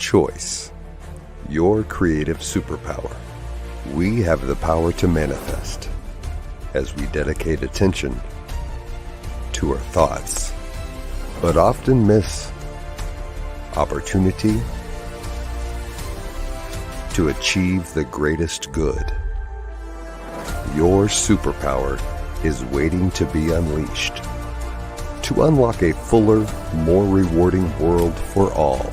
Choice, your creative superpower. We have the power to manifest as we dedicate attention to our thoughts, but often miss opportunity to achieve the greatest good. Your superpower is waiting to be unleashed to unlock a fuller, more rewarding world for all.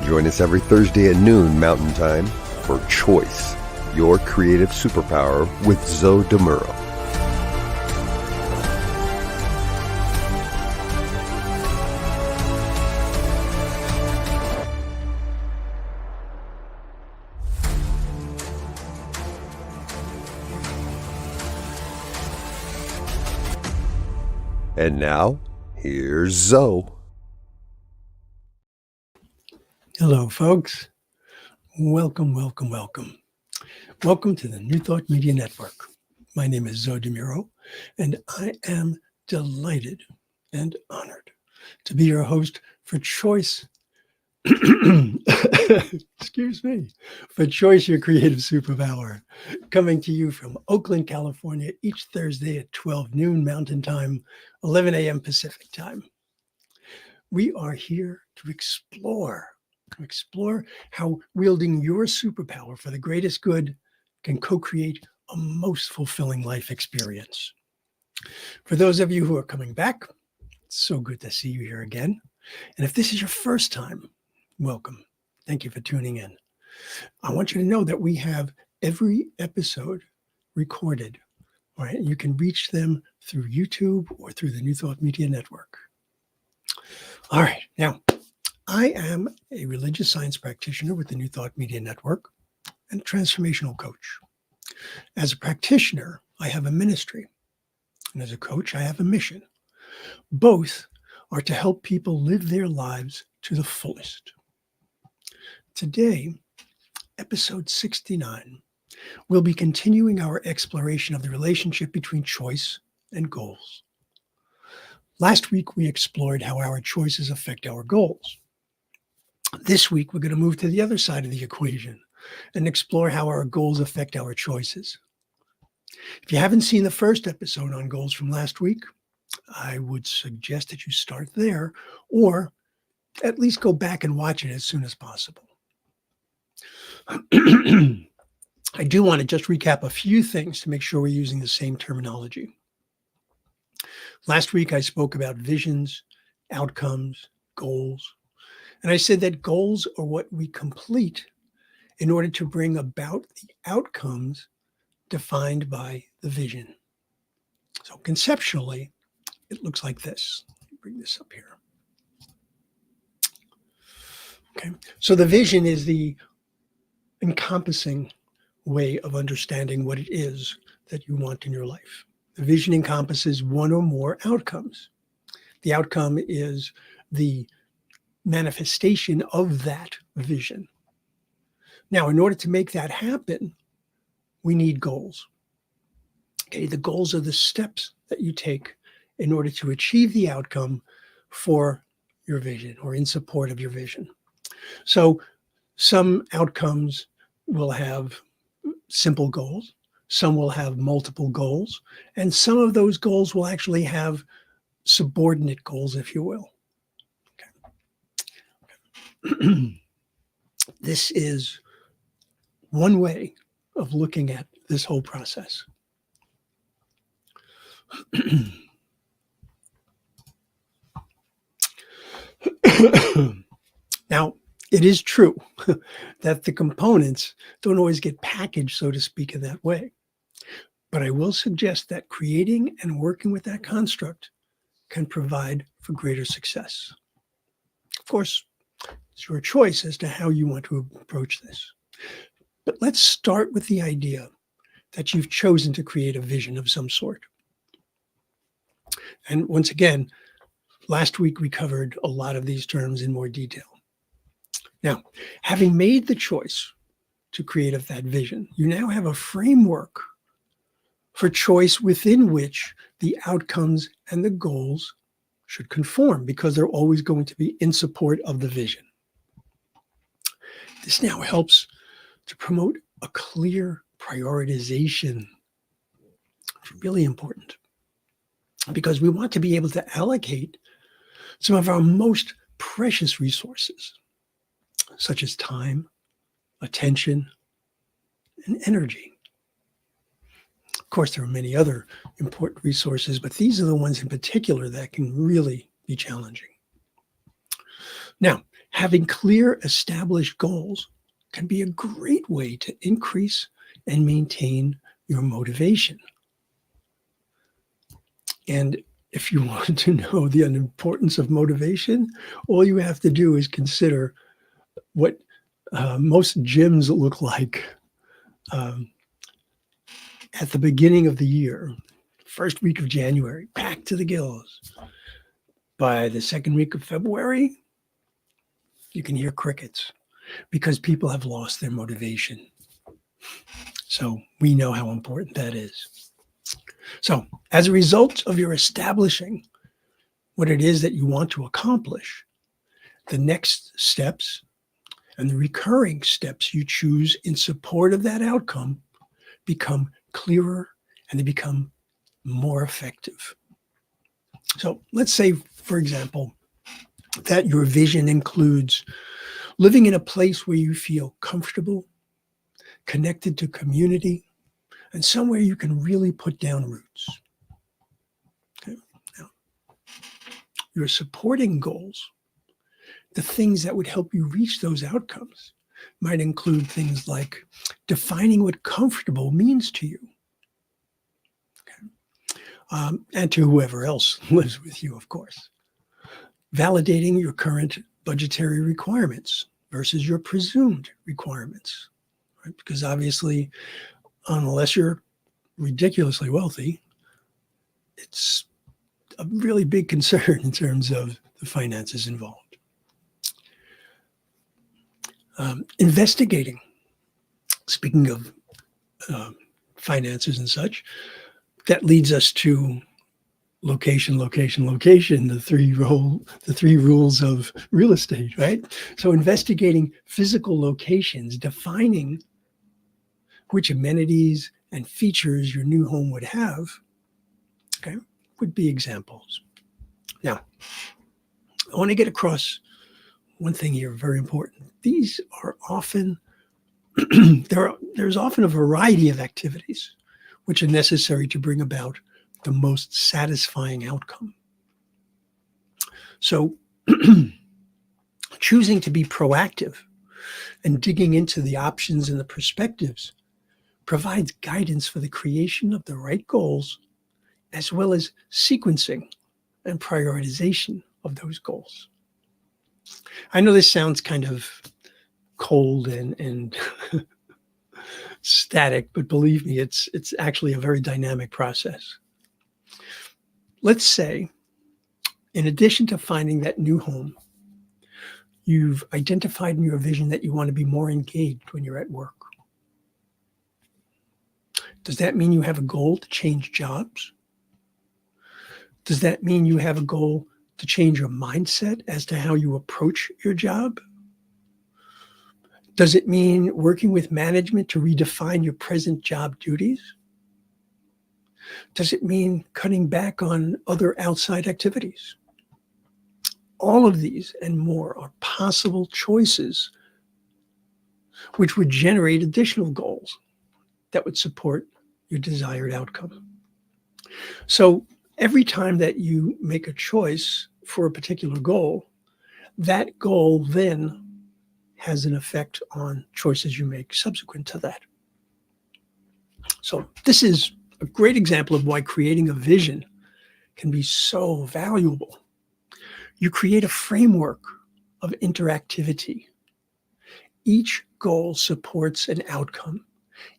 Join us every Thursday at noon Mountain Time for Choice, your creative superpower with Zoe Muro. And now, here's Zoe. Hello, folks. Welcome, welcome, welcome. Welcome to the New Thought Media Network. My name is Zoe Muro, and I am delighted and honored to be your host for Choice. Excuse me. For Choice, your creative superpower. Coming to you from Oakland, California, each Thursday at 12 noon Mountain Time, 11 a.m. Pacific Time. We are here to explore how wielding your superpower for the greatest good can co-create a most fulfilling life experience. For those of you who are coming back, it's so good to see you here again. And if this is your first time, welcome. Thank you for tuning in. I want you to know that we have every episode recorded. All right, you can reach them through YouTube or through the New Thought Media Network. All right, now, I am a religious science practitioner with the New Thought Media Network and a transformational coach. As a practitioner, I have a ministry, and as a coach, I have a mission. Both are to help people live their lives to the fullest. Today, episode 69, we'll be continuing our exploration of the relationship between choice and goals. Last week, we explored how our choices affect our goals. This week, we're going to move to the other side of the equation and explore how our goals affect our choices. If you haven't seen the first episode on goals from last week, I would suggest that you start there or at least go back and watch it as soon as possible. I do want to just recap a few things to make sure we're using the same terminology. Last week, I spoke about visions, outcomes, goals, and I said that goals are what we complete in order to bring about the outcomes defined by the vision. So conceptually, it looks like this. Let me bring this up here. Okay, so the vision is the encompassing way of understanding what it is that you want in your life. The vision encompasses one or more outcomes. The outcome is the manifestation of that vision. Now, in order to make that happen, we need goals. Okay, the goals are the steps that you take in order to achieve the outcome for your vision or in support of your vision. So some outcomes will have simple goals, some will have multiple goals, and some of those goals will actually have subordinate goals, if you will. Okay. This is one way of looking at this whole process. Now, it is true that the components don't always get packaged, so to speak, in that way. But I will suggest that creating and working with that construct can provide for greater success. Of course, it's your choice as to how you want to approach this. But let's start with the idea that you've chosen to create a vision of some sort. And once again, last week we covered a lot of these terms in more detail. Now, having made the choice to create that vision, you now have a framework for choice within which the outcomes and the goals should conform, because they're always going to be in support of the vision. This now helps to promote a clear prioritization. It's really important because we want to be able to allocate some of our most precious resources, such as time, attention, and energy. Of course, there are many other important resources, but these are the ones in particular that can really be challenging. Now, having clear, established goals can be a great way to increase and maintain your motivation. And if you want to know the importance of motivation, all you have to do is consider what most gyms look like at the beginning of the year, first week of January, packed to the gills. By the second week of February, you can hear crickets because people have lost their motivation. So we know how important that is. So as a result of your establishing what it is that you want to accomplish, the next steps and the recurring steps you choose in support of that outcome become clearer and they become more effective. So let's say, for example, that your vision includes living in a place where you feel comfortable, connected to community, and somewhere you can really put down roots. Okay. Now, your supporting goals, the things that would help you reach those outcomes, might include things like defining what comfortable means to you. And to whoever else lives with you, of course. Validating your current budgetary requirements versus your presumed requirements, right? Because obviously, unless you're ridiculously wealthy, it's a really big concern in terms of the finances involved. Investigating, speaking of finances and such, that leads us to location, the three rules of real estate, right? So investigating physical locations, defining which amenities and features your new home would have, okay, would be examples. Now, I want to get across one thing here, very important. These are often, there's often a variety of activities which are necessary to bring about the most satisfying outcome. So choosing to be proactive and digging into the options and the perspectives provides guidance for the creation of the right goals, as well as sequencing and prioritization of those goals. I know this sounds kind of cold and static, but believe me, it's actually a very dynamic process. Let's say, in addition to finding that new home, you've identified in your vision that you want to be more engaged when you're at work. Does that mean you have a goal to change jobs? Does that mean you have a goal to change your mindset as to how you approach your job? Does it mean working with management to redefine your present job duties? Does it mean cutting back on other outside activities? All of these and more are possible choices which would generate additional goals that would support your desired outcome. So every time that you make a choice for a particular goal, that goal then has an effect on choices you make subsequent to that. So this is a great example of why creating a vision can be so valuable. You create a framework of interactivity. Each goal supports an outcome.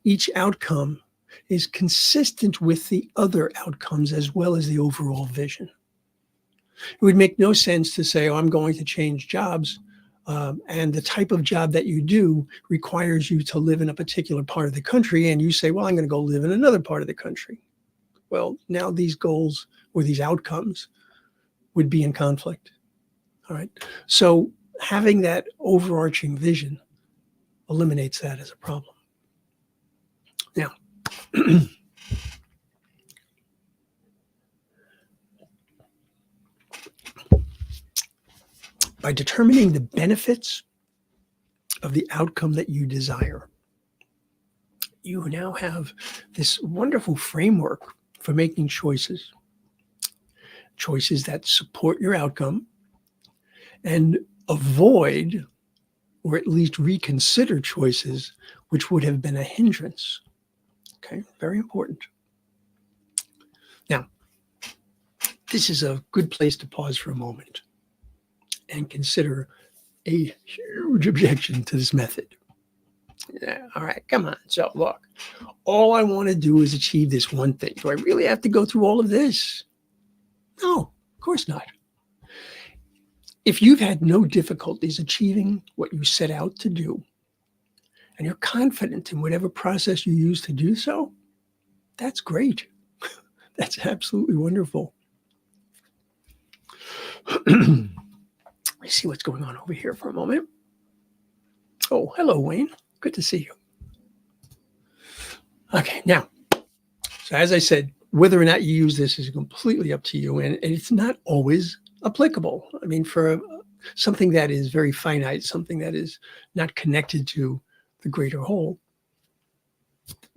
Each outcome is consistent with the other outcomes as well as the overall vision. It would make no sense to say, oh, I'm going to change jobs, and the type of job that you do requires you to live in a particular part of the country, and you say, well, I'm going to go live in another part of the country. Well, now these goals or these outcomes would be in conflict. All right. So having that overarching vision eliminates that as a problem. Now, by determining the benefits of the outcome that you desire, you now have this wonderful framework for making choices that support your outcome and avoid, or at least reconsider, choices which would have been a hindrance. Okay, very important. Now, this is a good place to pause for a moment and consider a huge objection to this method. Yeah, all right, come on. So look, all I want to do is achieve this one thing. Do I really have to go through all of this? No, of course not. If you've had no difficulties achieving what you set out to do, and you're confident in whatever process you use to do so, that's great. That's absolutely wonderful. Let me see what's going on over here for a moment. Oh, hello, Wayne. Good to see you. Okay, now, so as I said, whether or not you use this is completely up to you, and it's not always applicable. I mean, for something that is very finite, something that is not connected to the greater whole,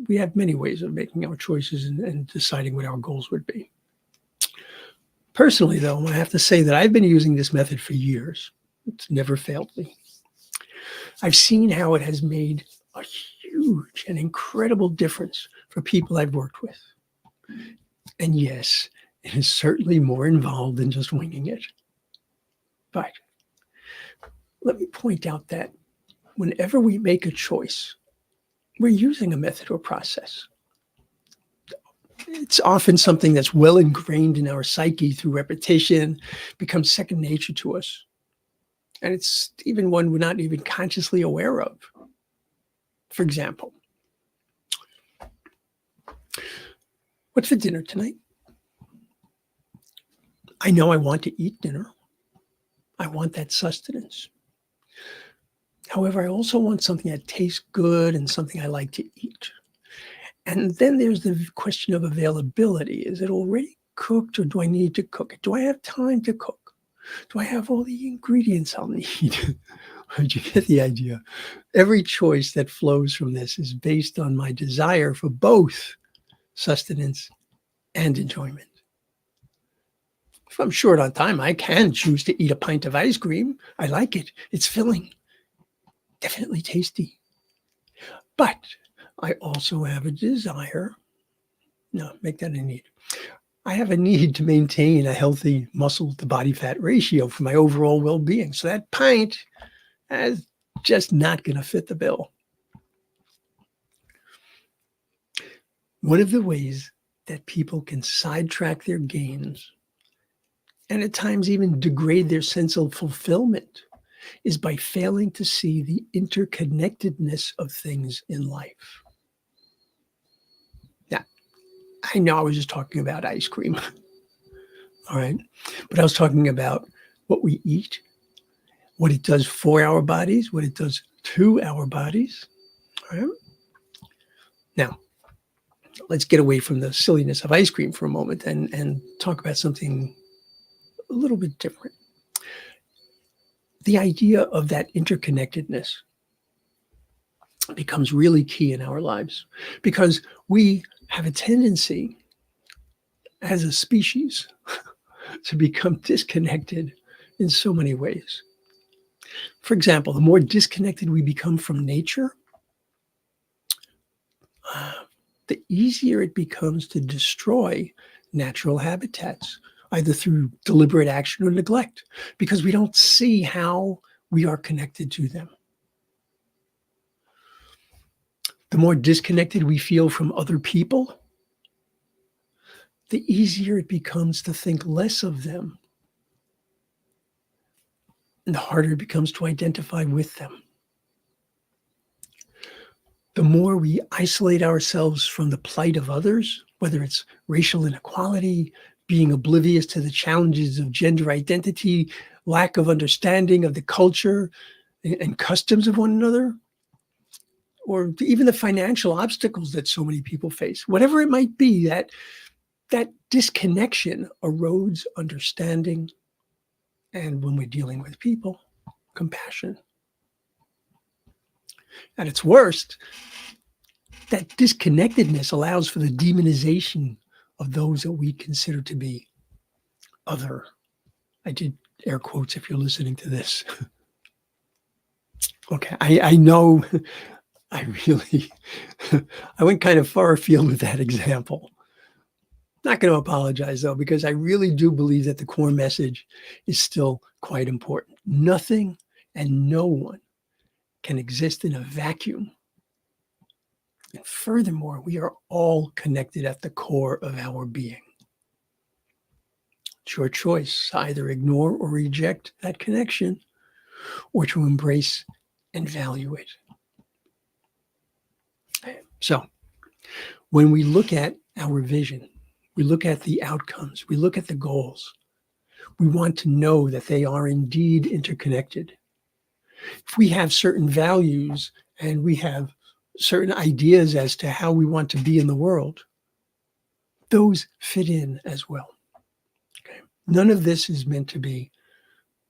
we have many ways of making our choices and deciding what our goals would be. Personally, though, I have to say that I've been using this method for years. It's never failed me. I've seen how it has made a huge and incredible difference for people I've worked with. And yes, it is certainly more involved than just winging it. But let me point out that whenever we make a choice, we're using a method or process. It's often something that's well ingrained in our psyche through repetition, becomes second nature to us. And it's even one we're not even consciously aware of. For example, what's for dinner tonight? I know I want to eat dinner. I want that sustenance. However, I also want something that tastes good and something I like to eat. And then there's the question of availability. Is it already cooked, or do I need to cook it? Do I have time to cook? Do I have all the ingredients I'll need? Did you get the idea? Every choice that flows from this is based on my desire for both sustenance and enjoyment. If I'm short on time, I can choose to eat a pint of ice cream. I like it. It's filling. Definitely tasty. But I also have a desire. No, make that a need. I have a need to maintain a healthy muscle to body fat ratio for my overall well-being. So that pint is just not going to fit the bill. One of the ways that people can sidetrack their gains and at times even degrade their sense of fulfillment is by failing to see the interconnectedness of things in life. Now, I know I was just talking about ice cream, all right? But I was talking about what we eat, what it does for our bodies, what it does to our bodies, all right? Now, let's get away from the silliness of ice cream for a moment and talk about something a little bit different. The idea of that interconnectedness becomes really key in our lives because we have a tendency as a species to become disconnected in so many ways. For example, the more disconnected we become from nature, the easier it becomes to destroy natural habitats, either through deliberate action or neglect, because we don't see how we are connected to them. The more disconnected we feel from other people, the easier it becomes to think less of them, and the harder it becomes to identify with them. The more we isolate ourselves from the plight of others, whether it's racial inequality, being oblivious to the challenges of gender identity, lack of understanding of the culture and customs of one another, or even the financial obstacles that so many people face, whatever it might be, that disconnection erodes understanding, and when we're dealing with people, compassion. At its worst, that disconnectedness allows for the demonization of those that we consider to be other. I did air quotes if you're listening to this. Okay, I know I went kind of far afield with that example. Not going to apologize, though, because I really do believe that the core message is still quite important. Nothing and no one can exist in a vacuum. And furthermore, we are all connected at the core of our being. It's your choice to either ignore or reject that connection, or to embrace and value it. So, when we look at our vision, we look at the outcomes, we look at the goals, we want to know that they are indeed interconnected. If we have certain values and we have certain ideas as to how we want to be in the world, those fit in as well. Okay? None of this is meant to be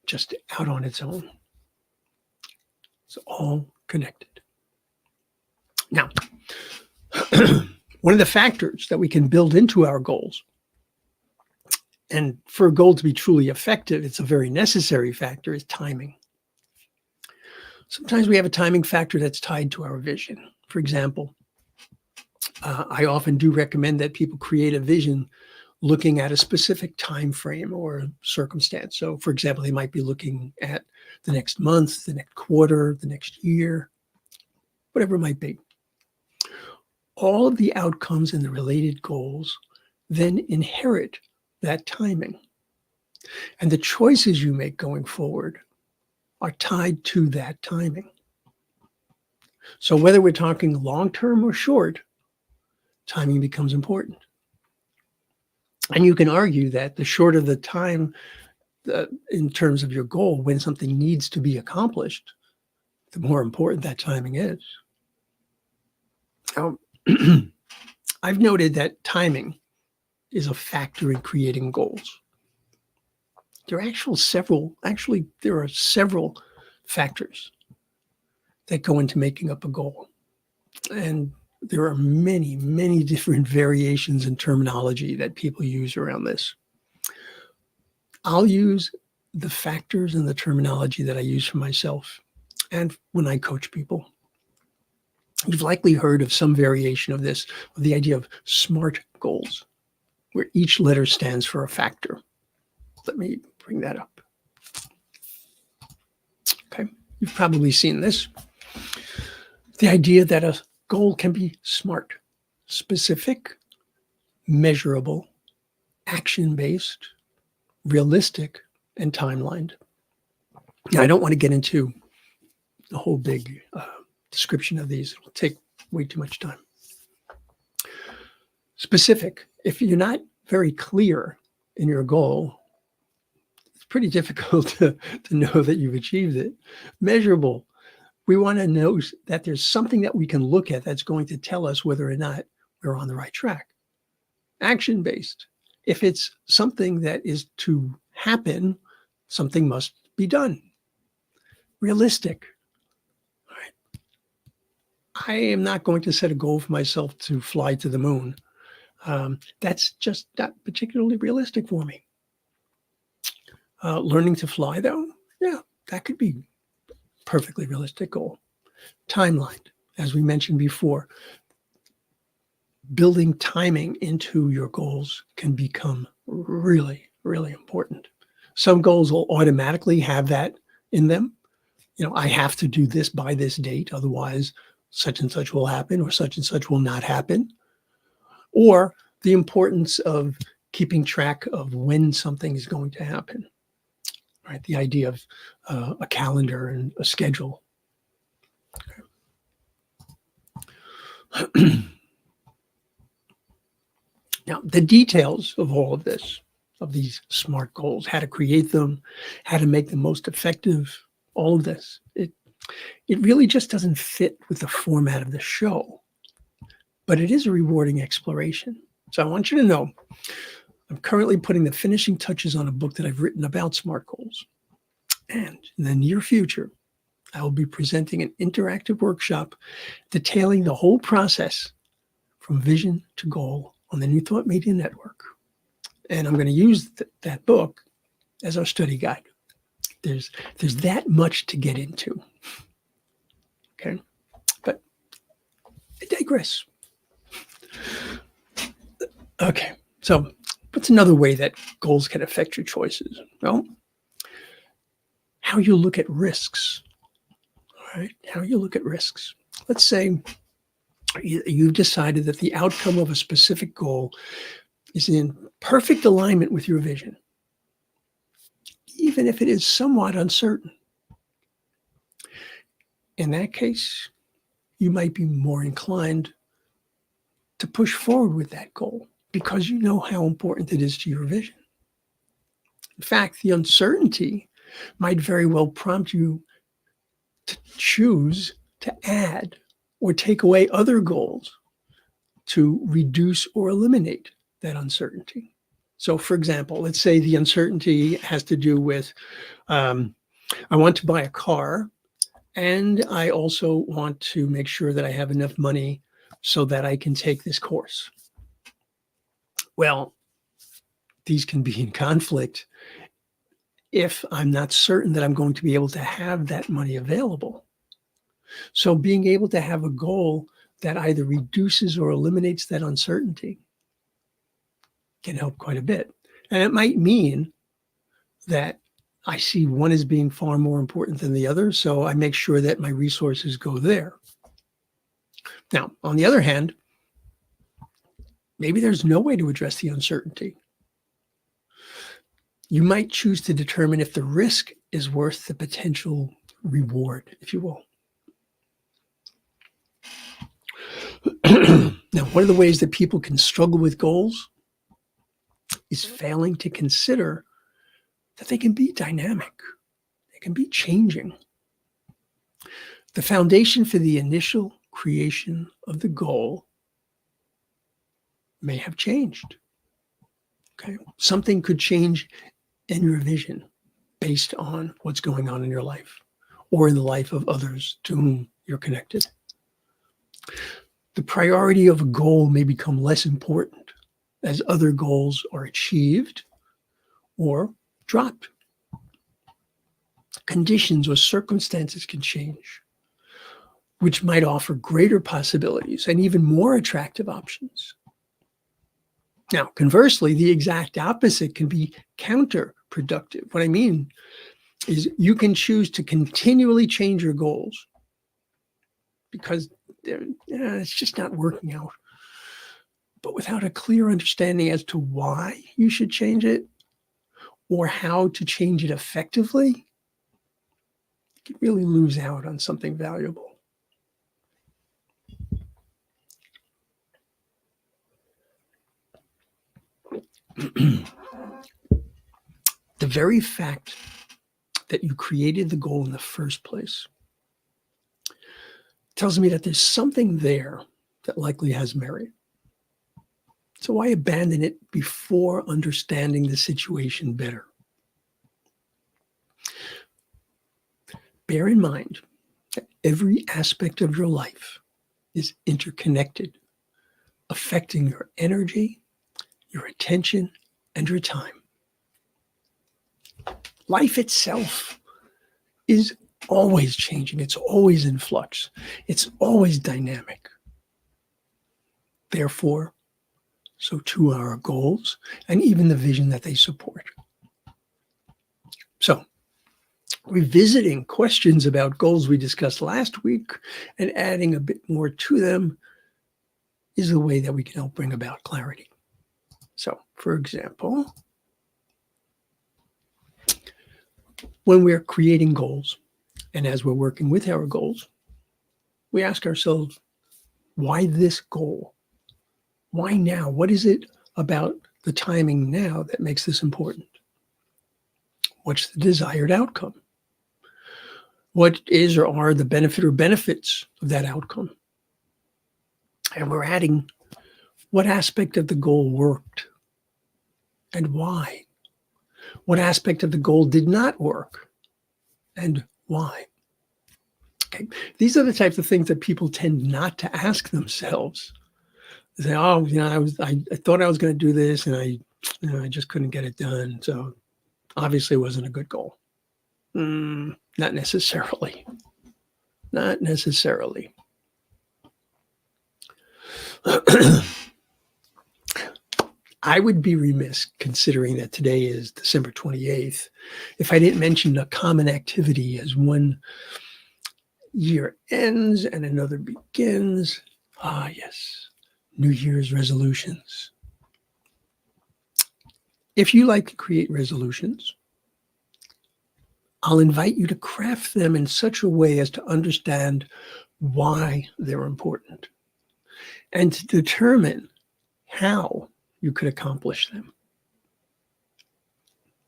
just out on its own. It's all connected. Now, one of the factors that we can build into our goals, and for a goal to be truly effective, it's a very necessary factor, is timing. Sometimes we have a timing factor that's tied to our vision. For example, I often do recommend that people create a vision looking at a specific time frame or circumstance. So, for example, they might be looking at the next month, the next quarter, the next year, whatever it might be. All of the outcomes and the related goals then inherit that timing. And the choices you make going forward are tied to that timing. So whether we're talking long-term or short, timing becomes important. And you can argue that the shorter the time in terms of your goal, when something needs to be accomplished, the more important that timing is. Now, I've noted that timing is a factor in creating goals. There are several factors that go into making up a goal. And there are many, many different variations in terminology that people use around this. I'll use the factors and the terminology that I use for myself and when I coach people. You've likely heard of some variation of this, of the idea of SMART goals, where each letter stands for a factor. Let me bring that up. Okay, you've probably seen this. The idea that a goal can be SMART: specific, measurable, action-based, realistic, and timelined. Now, I don't want to get into the whole big description of these. It will take way too much time. Specific: if you're not very clear in your goal, it's pretty difficult to know that you've achieved it. Measurable: we want to know that there's something that we can look at that's going to tell us whether or not we're on the right track. Action-based: if it's something that is to happen, something must be done. Realistic: all right, I am not going to set a goal for myself to fly to the moon. That's just not particularly realistic for me. Learning to fly, though, yeah, that could be a perfectly realistic goal. Timeline: as we mentioned before, building timing into your goals can become really, really important. Some goals will automatically have that in them. You know, I have to do this by this date, otherwise such and such will happen, or such and such will not happen. Or the importance of keeping track of when something is going to happen. Right? The idea of a calendar and a schedule. Okay. Now, the details of all of this, of these SMART goals, how to create them, how to make them most effective, all of this, It really just doesn't fit with the format of the show, but it is a rewarding exploration. So I want you to know, I'm currently putting the finishing touches on a book that I've written about SMART goals. And in the near future, I will be presenting an interactive workshop detailing the whole process from vision to goal on the New Thought Media Network. And I'm going to use that book as our study guide. There's that much to get into. Okay, but I digress. Okay, so what's another way that goals can affect your choices? Well, how you look at risks. All right, how you look at risks. Let's say you've decided that the outcome of a specific goal is in perfect alignment with your vision, even if it is somewhat uncertain. In that case, you might be more inclined to push forward with that goal because you know how important it is to your vision. In fact, the uncertainty might very well prompt you to choose to add or take away other goals to reduce or eliminate that uncertainty. So, for example, let's say the uncertainty has to do with I want to buy a car, and I also want to make sure that I have enough money so that I can take this course. Well, these can be in conflict if I'm not certain that I'm going to be able to have that money available. So being able to have a goal that either reduces or eliminates that uncertainty can help quite a bit. And it might mean that I see one as being far more important than the other, so I make sure that my resources go there. Now, on the other hand, maybe there's no way to address the uncertainty. You might choose to determine if the risk is worth the potential reward, if you will. Now, one of the ways that people can struggle with goals is failing to consider that they can be dynamic. They can be changing. The foundation for the initial creation of the goal may have changed. Okay, something could change in your vision based on what's going on in your life or in the life of others to whom you're connected. The priority of a goal may become less important as other goals are achieved or dropped. Conditions or circumstances can change, which might offer greater possibilities and even more attractive options. Now, conversely, the exact opposite can be counterproductive. What I mean is you can choose to continually change your goals because it's just not working out. But without a clear understanding as to why you should change it or how to change it effectively, you could really lose out on something valuable. The very fact that you created the goal in the first place tells me that there's something there that likely has merit. So why abandon it before understanding the situation better? Bear in mind that every aspect of your life is interconnected, affecting your energy, your attention, and your time. Life itself is always changing. It's always in flux. It's always dynamic. Therefore, so too are our goals and even the vision that they support. So, revisiting questions about goals we discussed last week and adding a bit more to them is the way that we can help bring about clarity. So, for example, when we're creating goals and as we're working with our goals, we ask ourselves, why this goal? Why now? What is it about the timing now that makes this important? What's the desired outcome? What is or are the benefit or benefits of that outcome? And we're adding what aspect of the goal worked and why. What aspect of the goal did not work and why. Okay. These are the types of things that people tend not to ask themselves. They say, oh, I thought I was going to do this and I just couldn't get it done. So obviously it wasn't a good goal. Not necessarily. Not necessarily. I would be remiss, considering that today is December 28th, if I didn't mention a common activity as one year ends and another begins. Ah, yes, New Year's resolutions. If you like to create resolutions, I'll invite you to craft them in such a way as to understand why they're important and to determine how you could accomplish them.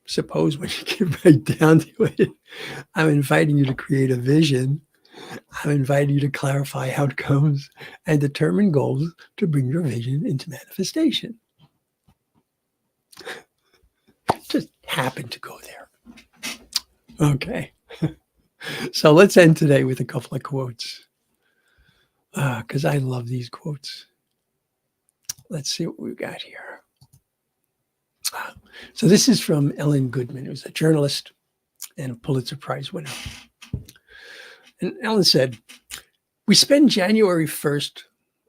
Suppose when you get right down to it, I'm inviting you to create a vision. I'm inviting you to clarify outcomes and determine goals to bring your vision into manifestation. Just happened to go there. Okay. So let's end today with a couple of quotes. Because I love these quotes. Let's see what we've got here. So this is from Ellen Goodman, who's a journalist and a Pulitzer Prize winner. And Ellen said, "We spend January 1st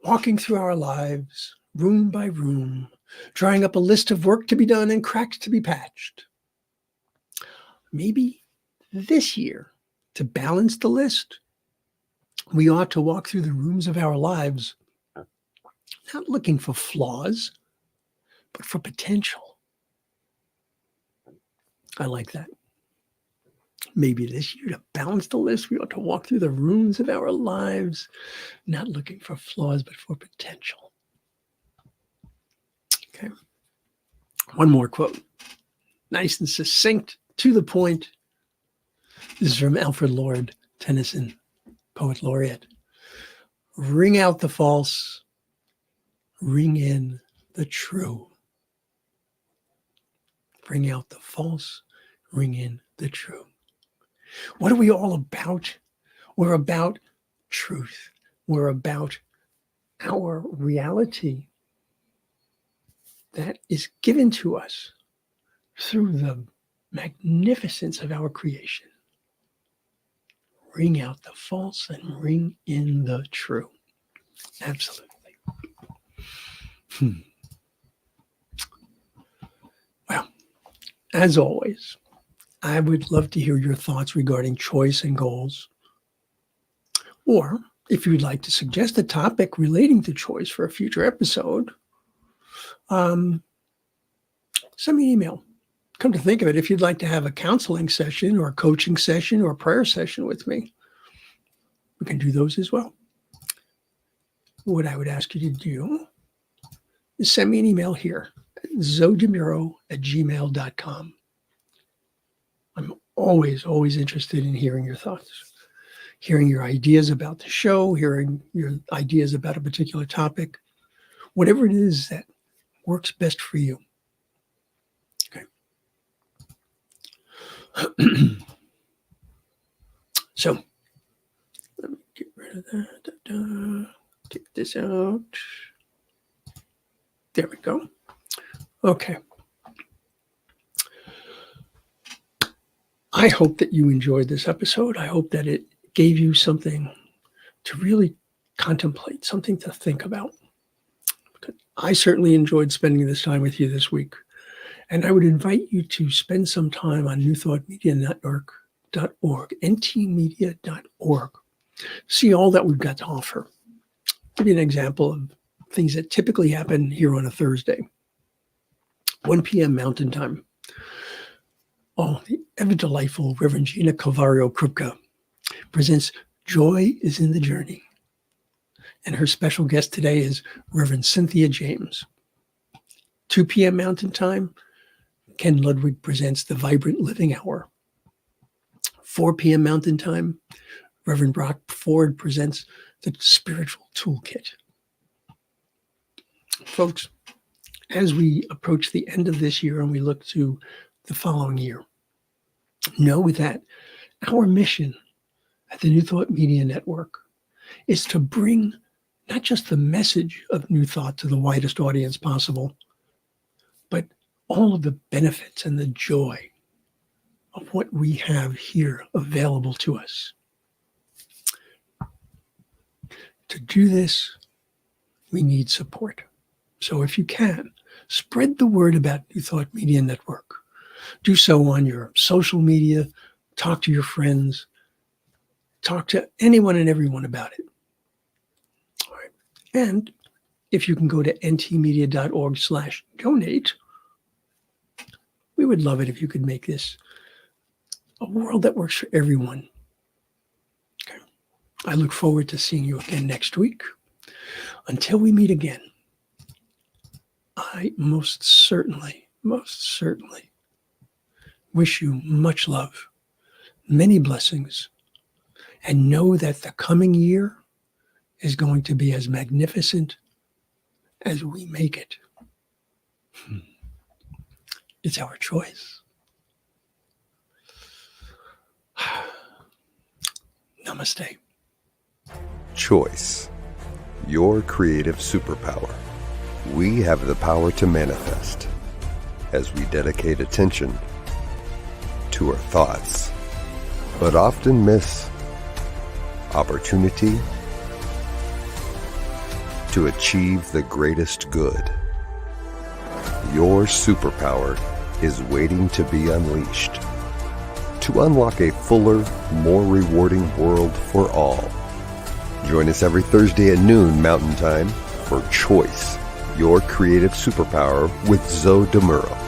walking through our lives, room by room, drawing up a list of work to be done and cracks to be patched. Maybe this year, to balance the list, we ought to walk through the rooms of our lives, not looking for flaws, but for potential." I like that. Maybe this year, to balance the list, we ought to walk through the rooms of our lives, not looking for flaws, but for potential. Okay. One more quote. Nice and succinct, to the point. This is from Alfred Lord Tennyson, poet laureate. "Ring out the false, ring in the true." Bring out the false, ring in the true. What are we all about? We're about truth. We're about our reality that is given to us through the magnificence of our creation. Ring out the false and ring in the true. Absolutely. Well, as always, I would love to hear your thoughts regarding choice and goals. Or if you'd like to suggest a topic relating to choice for a future episode, send me an email. Come to think of it, if you'd like to have a counseling session or a coaching session or a prayer session with me, we can do those as well. What I would ask you to do is send me an email here at zodimuro@gmail.com. I'm always interested in hearing your thoughts, hearing your ideas about the show, hearing your ideas about a particular topic, whatever it is that works best for you. Okay. So let me get rid of that. Take this out. There we go. Okay. I hope that you enjoyed this episode. I hope that it gave you something to really contemplate, something to think about. I certainly enjoyed spending this time with you this week. And I would invite you to spend some time on newthoughtmedianetwork.org, ntmedia.org. See all that we've got to offer. Give you an example of things that typically happen here on a Thursday, 1 p.m. Mountain Time. Oh, the ever delightful Reverend Gina Calvario-Krupka presents Joy is in the Journey. And her special guest today is Reverend Cynthia James. 2 p.m. Mountain Time, Ken Ludwig presents the Vibrant Living Hour. 4 p.m. Mountain Time, Reverend Brock Ford presents the Spiritual Toolkit. Folks, as we approach the end of this year and we look to the following year, know that our mission at the New Thought Media Network is to bring not just the message of New Thought to the widest audience possible, but all of the benefits and the joy of what we have here available to us. To do this, we need support. So if you can, spread the word about New Thought Media Network. Do so on your social media, talk to your friends, talk to anyone and everyone about it. All right. And if you can go to ntmedia.org/donate, we would love it if you could make this a world that works for everyone. Okay. I look forward to seeing you again next week. Until we meet again, I most certainly wish you much love, many blessings, and know that the coming year is going to be as magnificent as we make it. It's our choice. Namaste. Choice. Your creative superpower. We have the power to manifest as we dedicate attention to our thoughts, but often miss opportunity to achieve the greatest good. Your superpower is waiting to be unleashed to unlock a fuller, more rewarding world for all. Join us every Thursday at noon Mountain Time for Choice, your creative superpower with Muro.